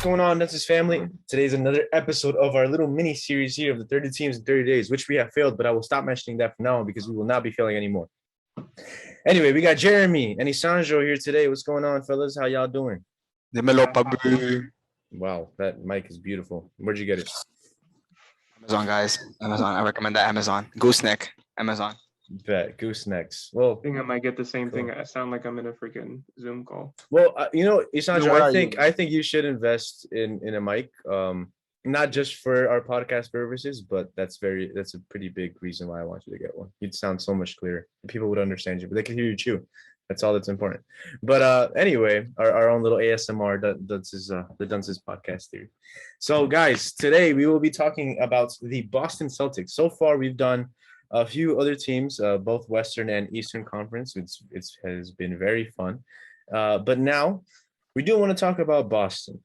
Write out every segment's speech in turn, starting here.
going on, Dunces family? Today's another episode of our little mini series here of the 30 teams in 30 days, which we have failed, but I will stop mentioning that from now on because we will not be failing anymore. Anyway, we got Jeremy and Isandro here today. What's going on, fellas? How y'all doing? Wow, that mic is beautiful. Where'd you get it? Amazon, guys. Amazon. I recommend that. Amazon. Gooseneck. Amazon. Bet Goosenecks. Well, I think I might get the same thing. I sound like I'm in a freaking Zoom call. well, Isandro, Where are I think you should invest in a mic. Not just for our podcast purposes, but that's a pretty big reason why I want you to get one. You'd sound so much clearer. People would understand you, but they can hear you chew. That's all that's important. But anyway, our own little ASMR, the Dunces podcast theory. So guys, today we will be talking about the Boston Celtics. So far, we've done a few other teams, both Western and Eastern Conference. It has been very fun. But now we do want to talk about Boston.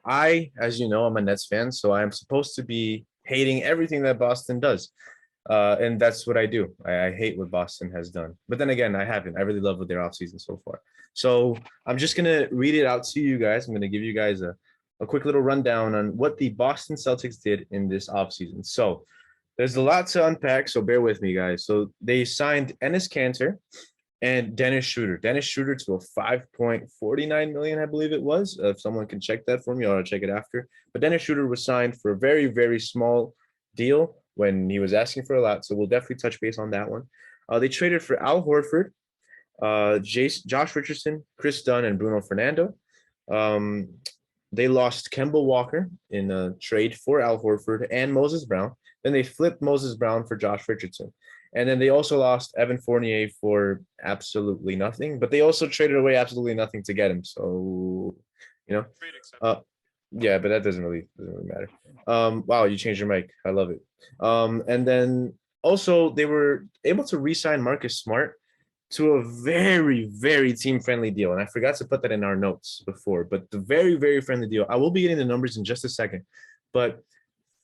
As you know, I'm a Nets fan, so I am supposed to be hating everything that Boston does. And that's what I do. I hate what Boston has done. But then again, I haven't. I really love what their offseason so far. So I'm just going to read it out to you guys. I'm going to give you guys a quick little rundown on what the Boston Celtics did in this offseason. So there's a lot to unpack, so bear with me, guys. So they signed Enes Kanter and Dennis Schroder. Dennis Schroder to a $5.49 million, I believe it was. If someone can check that for me, or I'll check it after. But Dennis Schroder was signed for a very, very small deal when he was asking for a lot. So we'll definitely touch base on that one. They traded for Al Horford, Josh Richardson, Chris Dunn, and Bruno Fernando. They lost Kemba Walker in a trade for Al Horford and Moses Brown. Then they flipped Moses Brown for Josh Richardson. And then they also lost Evan Fournier for absolutely nothing. But they also traded away absolutely nothing to get him. So, yeah, but that doesn't really matter. Wow, you changed your mic. I love it. And then also they were able to re-sign Marcus Smart to a very, very team-friendly deal. And I forgot to put that in our notes before, but the very, very friendly deal. I will be getting the numbers in just a second. But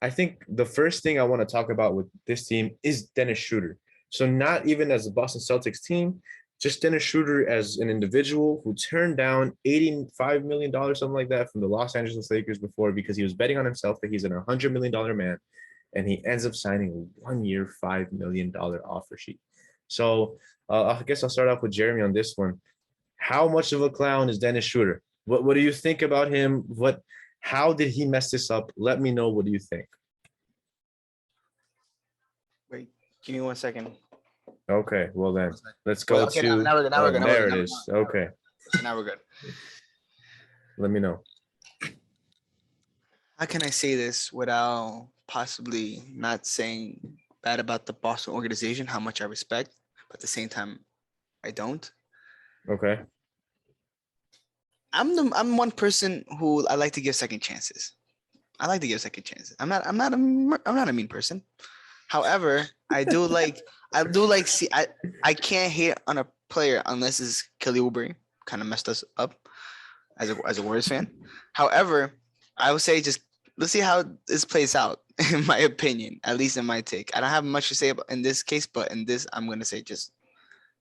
I think the first thing I want to talk about with this team is Dennis Schroder. So not even as a Boston Celtics team, just Dennis Schroder as an individual who turned down $85 million, something like that, from the Los Angeles Lakers before because he was betting on himself that he's an $100 million man, and he ends up signing a 1-year, $5 million offer sheet. So I guess I'll start off with Jeremy on this one. How much of a clown is Dennis Schroder? What do you think about him? How did he mess this up? Let me know. What do you think? Wait, give me 1 second. Okay, well then, let's go to... Now we're good. There it is. Okay. Now we're good. Let me know. How can I say this without possibly not saying bad about the Boston organization, how much I respect, but at the same time, I don't? Okay. I'm one person who I like to give second chances. I'm not a mean person. However, I can't hate on a player unless it's Kelly Oubre. Kind of messed us up as a Warriors fan. However, I would say just let's see how this plays out, in my opinion, at least in my take. I don't have much to say about in this case, but in this, I'm gonna say just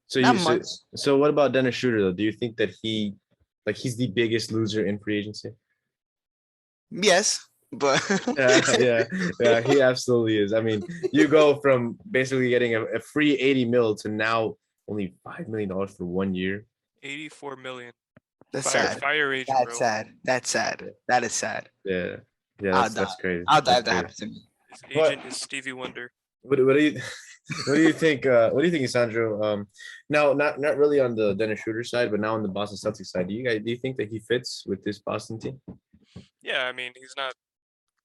So what about Dennis Schroder though? Do you think that he's the biggest loser in free agency? Yes, but yeah, he absolutely is. I mean, you go from basically getting a free 80 mil to now only $5 million for 1 year. 84 million. That's sad. Fire agent, That's sad. That's sad. That is sad. Yeah, that's crazy. I'll die if that happens to me. His agent is Stevie Wonder. What do you think? What do you think, Isandro? Now, not really on the Dennis Schroder side, but now on the Boston Celtics side. Do you think that he fits with this Boston team? Yeah, I mean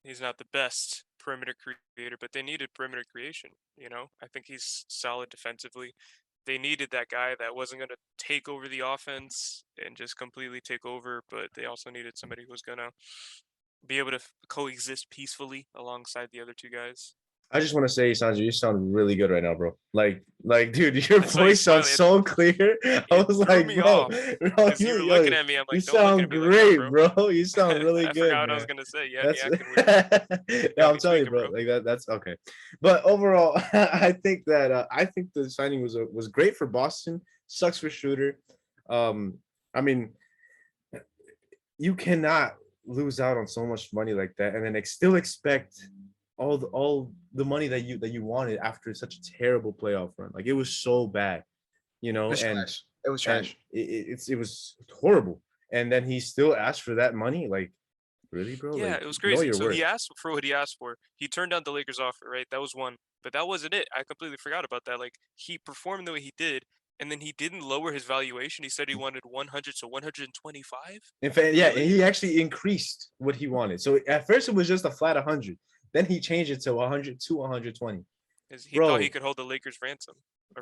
he's not the best perimeter creator, but they needed perimeter creation. I think he's solid defensively. They needed that guy that wasn't going to take over the offense and just completely take over, but they also needed somebody who was going to be able to coexist peacefully alongside the other two guys. I just want to say, Sanjay, you sound really good right now, bro. Like, dude, your voice sounds so clear. I was like, bro, you were looking at me. I'm like, you sound great, like that, bro. You sound really good. I forgot what I was gonna say. Yeah, no, I'm telling you, bro. Like that's okay. But overall, I think the signing was great for Boston. Sucks for Schroder. I mean, you cannot lose out on so much money like that, and then still expect all the money that you wanted after such a terrible playoff run. Like it was so bad, you It know, was trash. It was and trash. it was horrible. And then he still asked for that money. Like, really, bro? Yeah, Like, it was know crazy. your So worth. he asked for what he asked for. He turned down the Lakers offer, right? That was one. But that wasn't it. I completely forgot about that. Like he performed the way he did, and then he didn't lower his valuation. He said he wanted 100 to 125. In fact, yeah, and Really? he actually increased what he wanted. So at first it was just a flat 100. Then he changed it to 100 to 120. He thought he Bro, could hold the Lakers ransom or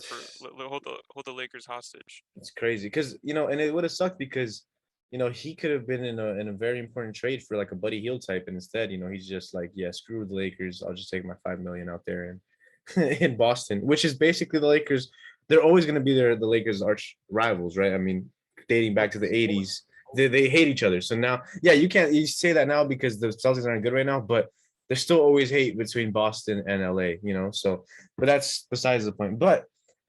hold the Lakers hostage. it's crazy because and it would have sucked because he could have been in a very important trade for like a Buddy Hield type, and instead he's just like, yeah, screw the Lakers, I'll just take my 5 million out there and in Boston, which is basically the Lakers. They're always going to be the Lakers arch rivals, right? I mean, dating back to the 80s, they hate each other. So now, yeah, you say that now because the Celtics aren't good right now, but there's still always hate between Boston and LA, so but that's besides the point. But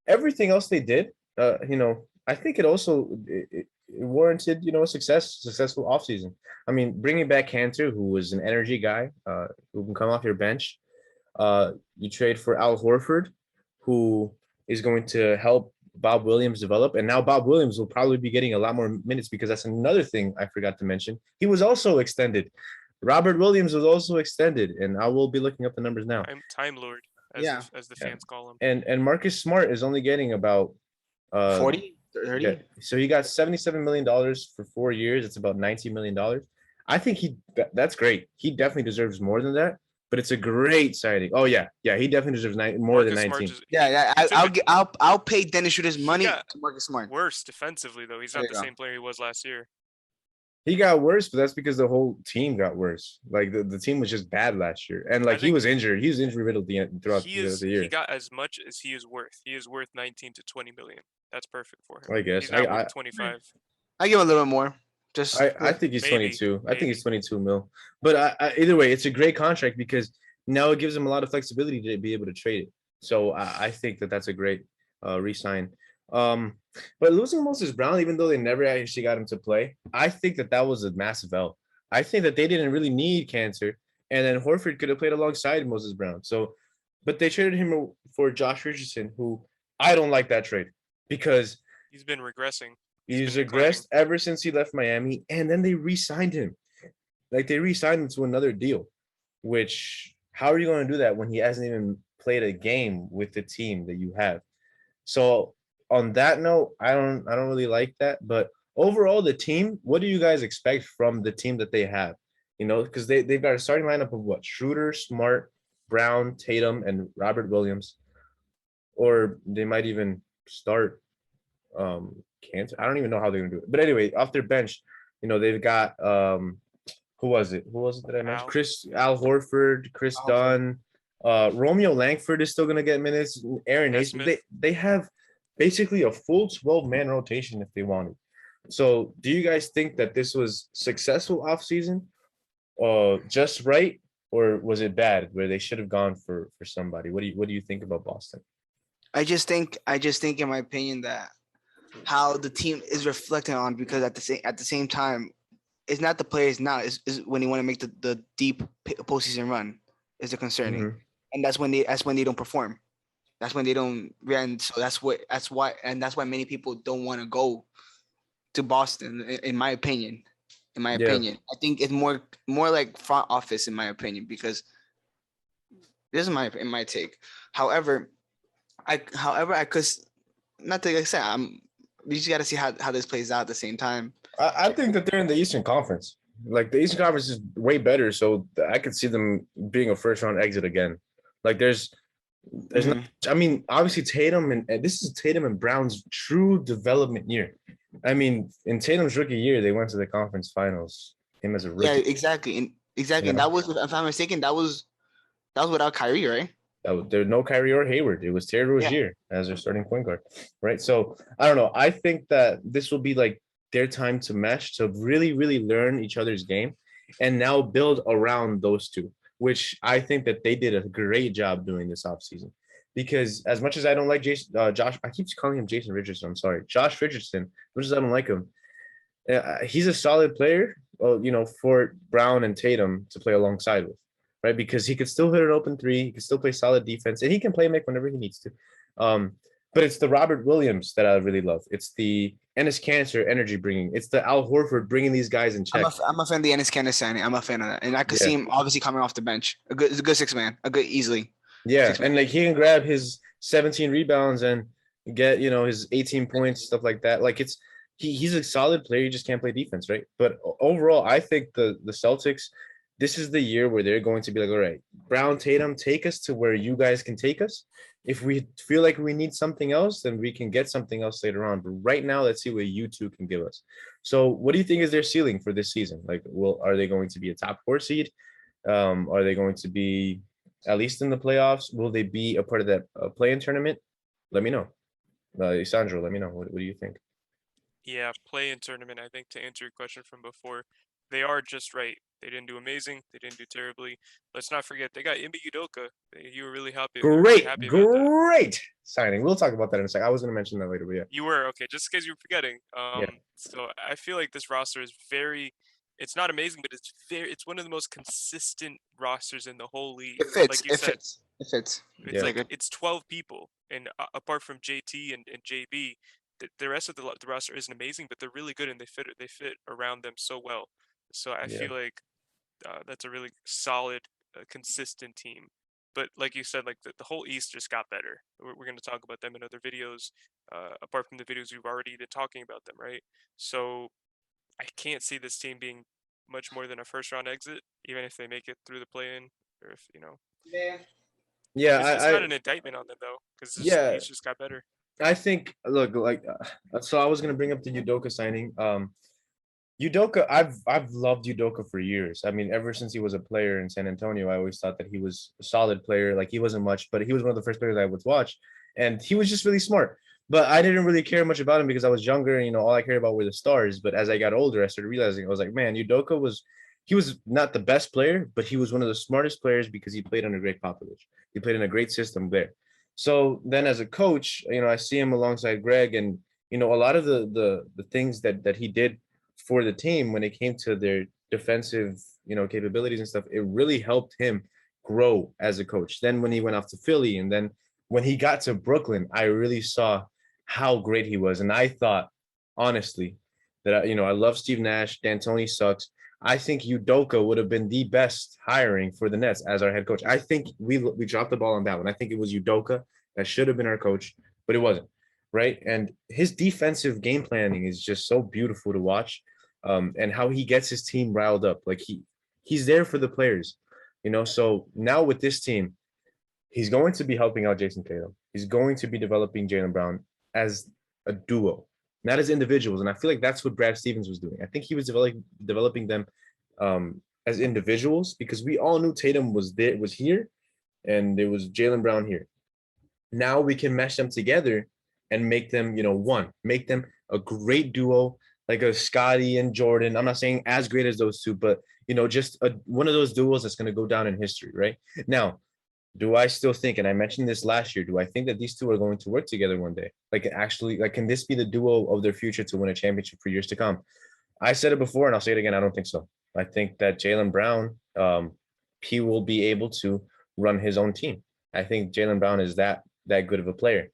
everything else they did, I think it warranted, a successful offseason. I mean, bringing back Kanter, who was an energy guy, who can come off your bench. You trade for Al Horford, who is going to help Bob Williams develop. And now Bob Williams will probably be getting a lot more minutes because that's another thing I forgot to mention. He was also extended. Robert Williams was also extended, and I will be looking up the numbers now. Time Lord, Yeah. as the fans call him. And Marcus Smart is only getting about 40, 30. yeah, so he got $77 million for 4 years. It's about $19 million. I think that's great. He definitely deserves more than that, but it's a great signing. Oh yeah, he definitely deserves more than 19. Yeah, I'll pay Dennis Schroeder's money got to Marcus Smart. Worse defensively though. He's There not you the go. same player he was last year. He got worse, but that's because the whole team got worse. Like the team was just bad last year, and like he was injured. He was injury riddled throughout the year. He got as much as he is worth. He is worth 19 to 20 million. That's perfect for him. I guess He's not worth 25. I give him a little bit more. Just I think he's Maybe, 22. I think he's 22 mil. But either way, it's a great contract because now it gives him a lot of flexibility to be able to trade it. So I think that's a great re-sign. But losing Moses Brown, even though they never actually got him to play, I think that was a massive L. I think that they didn't really need Kanter, and then Horford could have played alongside Moses Brown. So, but they traded him for Josh Richardson, who I don't like that trade because he's been regressing. He's regressed ever since he left Miami, and then they re-signed him. Like they re-signed him to another deal, which how are you going to do that when he hasn't even played a game with the team that you have? So on that note, I don't really like that. But overall, the team, what do you guys expect from the team that they have? Because they've got a starting lineup of what? Schroeder, Smart, Brown, Tatum, and Robert Williams. Or they might even start Kanter. I don't even know how they're gonna do it. But anyway, off their bench, they've got who was it that I mentioned? Al Horford, Chris Dunn, Romeo Langford is still gonna get minutes. Aaron Nesmith. They have basically a full 12-man rotation if they wanted. So do you guys think that this was successful offseason? Just right, or was it bad where they should have gone for somebody? What do you think about Boston? I just think in my opinion that how the team is reflecting on, because at the same time, it's not the players now, is when they want to make the deep postseason run is the concerning. Mm-hmm. And that's when they don't perform. That's when they don't run. So that's why many people don't want to go to Boston, in my opinion. I think it's more like front office, in my opinion, because this is my take. However, I could not to say we just got to see how this plays out at the same time. I think that they're in the Eastern Conference. Like the Eastern Conference is way better, so I could see them being a first round exit again. Like there's not, I mean, obviously Tatum and this is Tatum and Brown's true development year. I mean, in Tatum's rookie year, they went to the conference finals. Him as a rookie. Yeah, exactly. And that was, if I'm not mistaken, that was without Kyrie, right? There was no Kyrie or Hayward. It was Terry Rozier as their starting point guard, right? So I don't know. I think that this will be like their time to mesh, to really, really learn each other's game, and now build around those two, which I think that they did a great job doing this offseason. Because as much as I don't like Josh, I keep calling him Jason Richardson. I'm sorry, Josh Richardson. As much as I don't like him, he's a solid player. for Brown and Tatum to play alongside with, right? Because he could still hit an open three, he could still play solid defense, and he can play make whenever he needs to. But it's the Robert Williams that I really love. It's the Enes Kanter energy bringing. It's the Al Horford bringing these guys in check. I'm a fan of the Enes Kanter signing. I'm a fan of that, and I could see him obviously coming off the bench. A good 6-man, a good easily. Yeah, and like he can grab his 17 rebounds and get his 18 points, stuff like that. Like he's a solid player. You just can't play defense, right? But overall, I think the Celtics, this is the year where they're going to be like, all right, Brown, Tatum, take us to where you guys can take us. If we feel like we need something else, then we can get something else later on. But right now, let's see what you two can give us. So what do you think is their ceiling for this season? Like, are they going to be a top 4 seed? Are they going to be at least in the playoffs? Will they be a part of that play-in tournament? Let me know. Sandro, let me know. What do you think? Yeah, play-in tournament. I think to answer your question from before, they are just right. They didn't do amazing. They didn't do terribly. Let's not forget they got Ime Udoka. You were really happy. Great Signing. We'll talk about that in a second. I was going to mention that later, but yeah. You were okay. Just in case you were forgetting. Yeah. So I feel like this roster is very. It's not amazing, but it's one of the most consistent rosters in the whole league. It fits. Like you said, It fits. It's like it's 12 people, and apart from JT and JB, the rest of the roster isn't amazing, but they're really good, and they fit around them so well. So I feel like that's a really solid, consistent team. But like you said, like the whole East just got better. We're going to talk about them in other videos, apart from the videos we've already been talking about them, right? So I can't see this team being much more than a first round exit, even if they make it through the play-in, or if Yeah, it's not an indictment on them though, because East just got better. I think so I was gonna bring up the Udoka signing. Udoka, I've loved Udoka for years. I mean, ever since he was a player in San Antonio, I always thought that he was a solid player. Like he wasn't much, but he was one of the first players I would watch, and he was just really smart. But I didn't really care much about him because I was younger, and all I cared about were the stars. But as I got older, I started realizing I was like, man, Udoka was not the best player, but he was one of the smartest players because he played under Greg Popovich. He played in a great system there. So then as a coach, I see him alongside Greg, and a lot of the things that he did for the team when it came to their defensive, capabilities and stuff, it really helped him grow as a coach. Then when he went off to Philly, and then when he got to Brooklyn, I really saw how great he was. And I thought, honestly, that I love Steve Nash. D'Antoni sucks. I think Udoka would have been the best hiring for the Nets as our head coach. I think we dropped the ball on that one. I think it was Udoka that should have been our coach, but it wasn't, right? And his defensive game planning is just so beautiful to watch, and how he gets his team riled up. Like he's there for the players, So now with this team, he's going to be helping out Jason Tatum. He's going to be developing Jaylen Brown as a duo, not as individuals. And I feel like that's what Brad Stevens was doing. I think he was developing them as individuals, because we all knew Tatum was here, and there was Jaylen Brown here. Now we can mesh them together and make them, make them a great duo, like a Scotty and Jordan. I'm not saying as great as those two, but just one of those duos that's going to go down in history, right? Now, do I still think, and I mentioned this last year, do I think that these two are going to work together one day? Like actually, can this be the duo of their future to win a championship for years to come? I said it before, and I'll say it again. I don't think so. I think that Jaylen Brown, he will be able to run his own team. I think Jaylen Brown is that good of a player.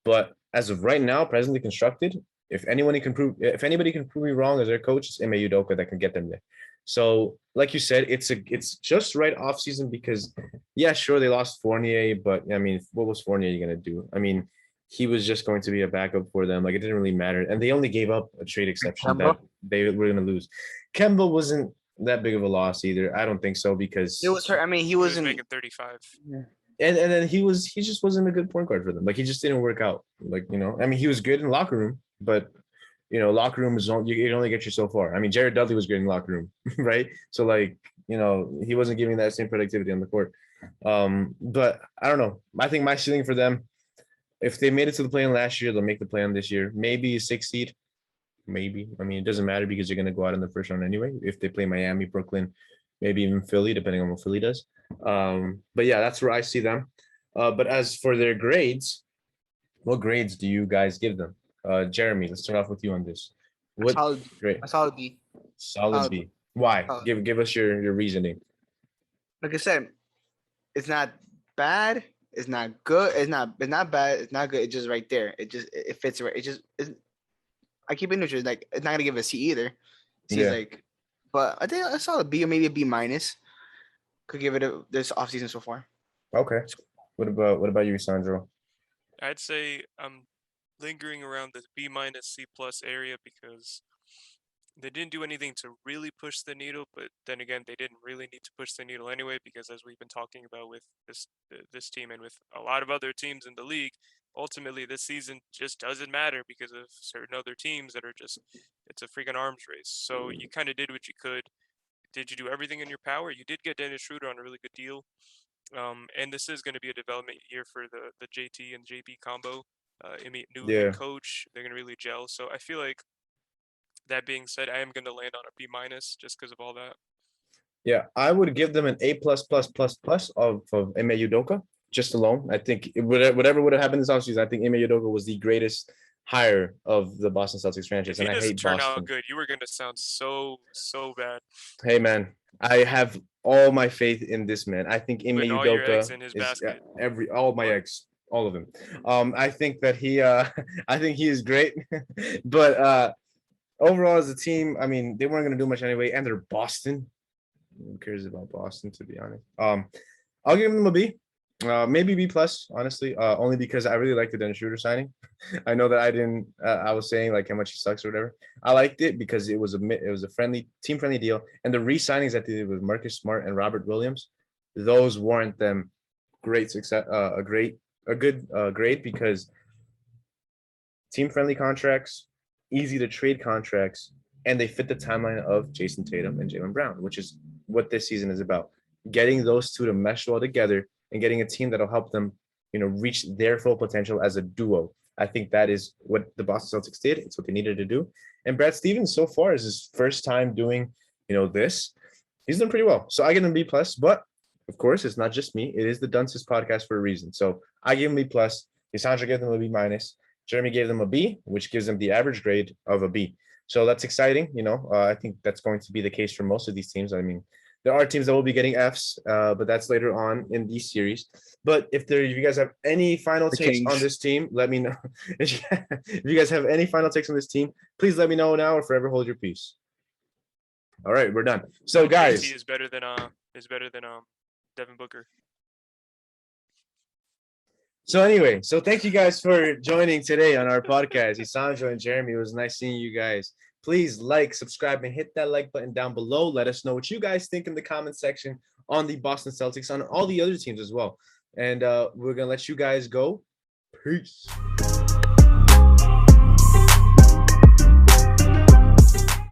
But as of right now, presently constructed, if anybody can prove me wrong as their coach, it's Ime Udoka that can get them there. So, like you said, it's just right off season because, yeah, sure, they lost Fournier, but I mean, what was Fournier going to do? I mean, he was just going to be a backup for them. Like, it didn't really matter. And they only gave up a trade exception that they were going to lose. Kemba wasn't that big of a loss either. I don't think so, because it was hurt. I mean, he wasn't making 35. Yeah. And then he just wasn't a good point guard for them. Like, he just didn't work out. Like, I mean, he was good in the locker room, but locker room is you can only get you so far. I mean, Jared Dudley was good in the locker room, right? So like, he wasn't giving that same productivity on the court. But I don't know. I think my ceiling for them, if they made it to the play-in last year, they'll make the play-in this year. Maybe a 6th seed. Maybe. I mean, it doesn't matter because they're going to go out in the first round anyway. If they play Miami, Brooklyn, maybe even Philly, depending on what Philly does. But yeah, that's where I see them. But as for their grades, what grades do you guys give them? Jeremy, let's start off with you on this. Solid. Great. A solid B. Solid B. Why? Oh. Give us your reasoning. Like I said, it's not bad. It's not good. It's not bad. It's not good. It's just right there. It fits right. I keep it neutral. Like it's not gonna give a C either. C is Yeah. like, but I think I saw a B or maybe a B minus. Could give it this offseason so far. Okay. What about you, Sandro? I'd say I'm lingering around the B minus C plus area because they didn't do anything to really push the needle, but then again, they didn't really need to push the needle anyway because as we've been talking about with this team and with a lot of other teams in the league, ultimately this season just doesn't matter because of certain other teams that are just it's a freaking arms race. So you kind of did what you could. Did you do everything in your power? You did get Dennis Schroder on a really good deal. And this is going to be a development year for the JT and JB combo. New Yeah. head coach, they're going to really gel. So I feel like that being said, I am going to land on a B minus just because of all that. Yeah, I would give them an A plus of Ime Udoka just alone. I think whatever would have happened this offseason, I think Ime Udoka was the greatest hire of the Boston Celtics franchise, If he and I doesn't hate turn Boston. out good, you were going to sound so bad. Hey man, I have all my faith in this man. I think Ime Putting all your eggs Udoka in his is basket. all my eggs, all of them. I think that he I think he is great, but overall as a team, I mean, they weren't gonna do much anyway, and they're Boston. Who cares about Boston, to be honest? I'll give them a B, maybe B plus, honestly, only because I really like the Dennis Schroder signing. I know that I didn't. I was saying like how much he sucks or whatever. I liked it because it was a friendly, team friendly deal, and the re-signings that they did with Marcus Smart and Robert Williams, those warrant them great success, a good grade because team friendly contracts, easy to trade contracts, and they fit the timeline of Jason Tatum and Jaylen Brown, which is what this season is about. Getting those two to mesh well together and getting a team that'll help them, reach their full potential as a duo. I think that is what the Boston Celtics did. It's what they needed to do. And Brad Stevens so far is his first time doing, this. He's done pretty well. So I give him B plus, but of course it's not just me. It is the Dunces podcast for a reason. So I give him B plus. Cassandra gave them a B minus. Jeremy gave them a B, which gives them the average grade of a B. So that's exciting. I think that's going to be the case for most of these teams. I mean, there are teams that will be getting Fs, but that's later on in these series. But if you guys have any final takes on this team, let me know. If you guys have any final takes on this team, please let me know now or forever hold your peace. All right, we're done. So guys, JT is better than Devin Booker. So anyway, thank you guys for joining today on our podcast. Isandro and Jeremy, it was nice seeing you guys. Please like, subscribe, and hit that like button down below. Let us know what you guys think in the comment section on the Boston Celtics, on all the other teams as well. And we're going to let you guys go. Peace.